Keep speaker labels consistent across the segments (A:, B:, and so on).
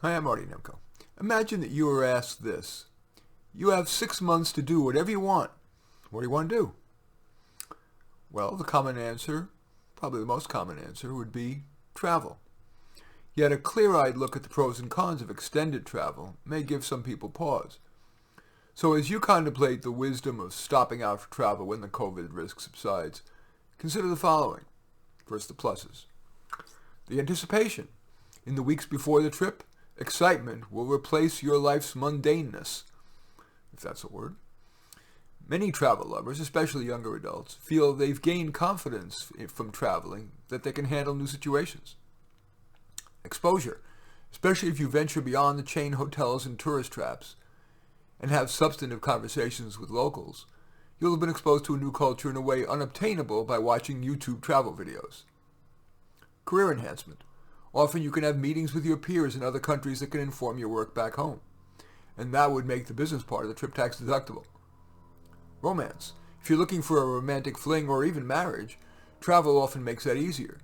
A: Hi, I'm Marty Nemko. Imagine that you were asked this. You have 6 months to do whatever you want. What do you want to do? Well, the common answer, probably the most common answer, would be travel. Yet a clear-eyed look at the pros and cons of extended travel may give some people pause. So as you contemplate the wisdom of stopping out for travel when the COVID risk subsides, consider the following. First, the pluses. The anticipation. In the weeks before the trip, excitement will replace your life's mundaneness, if that's a word. Many travel lovers, especially younger adults, feel they've gained confidence from traveling that they can handle new situations. Exposure, especially if you venture beyond the chain hotels and tourist traps and have substantive conversations with locals, you'll have been exposed to a new culture in a way unobtainable by watching YouTube travel videos. Career enhancement. Often you can have meetings with your peers in other countries that can inform your work back home, and that would make the business part of the trip tax deductible. Romance. If you're looking for a romantic fling or even marriage, travel often makes that easier.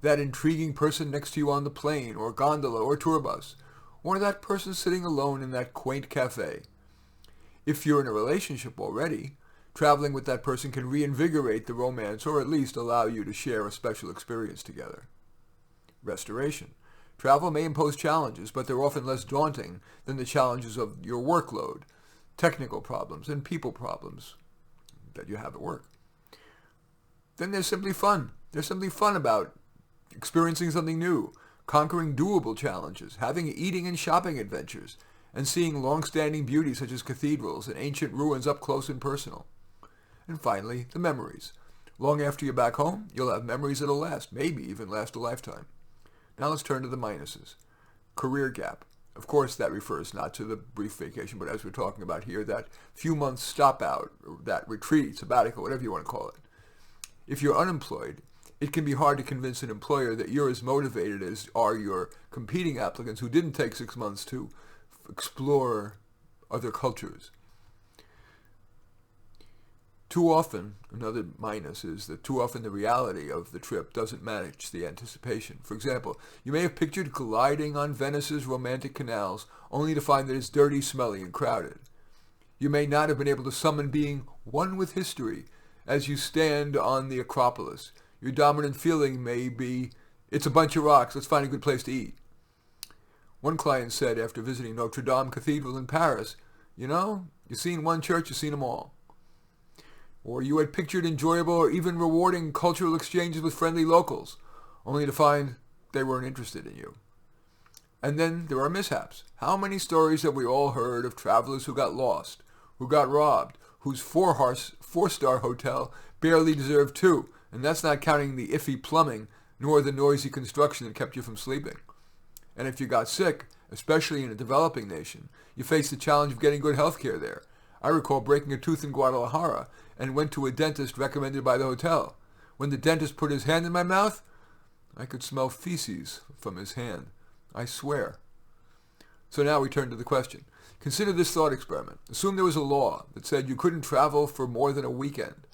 A: That intriguing person next to you on the plane or gondola or tour bus, or that person sitting alone in that quaint cafe. If you're in a relationship already, traveling with that person can reinvigorate the romance or at least allow you to share a special experience together. Restoration. Travel may impose challenges, but they're often less daunting than the challenges of your workload, technical problems, and people problems that you have at work. Then there's simply fun. There's something fun about experiencing something new, conquering doable challenges, having eating and shopping adventures, and seeing long-standing beauty such as cathedrals and ancient ruins up close and personal. And finally, the memories. Long after you're back home, you'll have memories that'll last, maybe even last a lifetime. Now let's turn to the minuses. Career gap. Of course, that refers not to the brief vacation, but as we're talking about here, that few months stop out, or that retreat, sabbatical, whatever you want to call it. If you're unemployed, it can be hard to convince an employer that you're as motivated as are your competing applicants who didn't take 6 months to explore other cultures. Too often, another minus is that too often the reality of the trip doesn't match the anticipation. For example, you may have pictured gliding on Venice's romantic canals only to find that it's dirty, smelly, and crowded. You may not have been able to summon being one with history as you stand on the Acropolis. Your dominant feeling may be, it's a bunch of rocks, let's find a good place to eat. One client said after visiting Notre Dame Cathedral in Paris, you've seen one church, you've seen them all. Or you had pictured enjoyable or even rewarding cultural exchanges with friendly locals, only to find they weren't interested in you. And then there are mishaps. How many stories have we all heard of travelers who got lost, who got robbed, whose four-star hotel barely deserved 2, and that's not counting the iffy plumbing nor the noisy construction that kept you from sleeping. And if you got sick, especially in a developing nation, you faced the challenge of getting good health care there. I recall breaking a tooth in Guadalajara and went to a dentist recommended by the hotel. When the dentist put his hand in my mouth, I could smell feces from his hand. I swear. So now we turn to the question. Consider this thought experiment. Assume there was a law that said you couldn't travel for more than a weekend,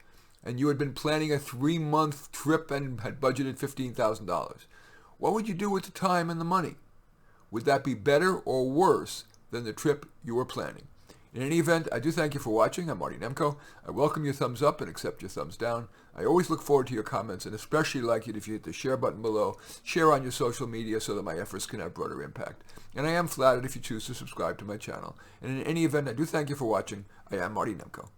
A: and you had been planning a 3-month trip and had budgeted $15,000. What would you do with the time and the money? Would that be better or worse than the trip you were planning? In any event, I do thank you for watching. I'm Marty Nemko. I welcome your thumbs up and accept your thumbs down. I always look forward to your comments and especially like it if you hit the share button below. Share on your social media so that my efforts can have broader impact. And I am flattered if you choose to subscribe to my channel. And in any event, I do thank you for watching. I am Marty Nemko.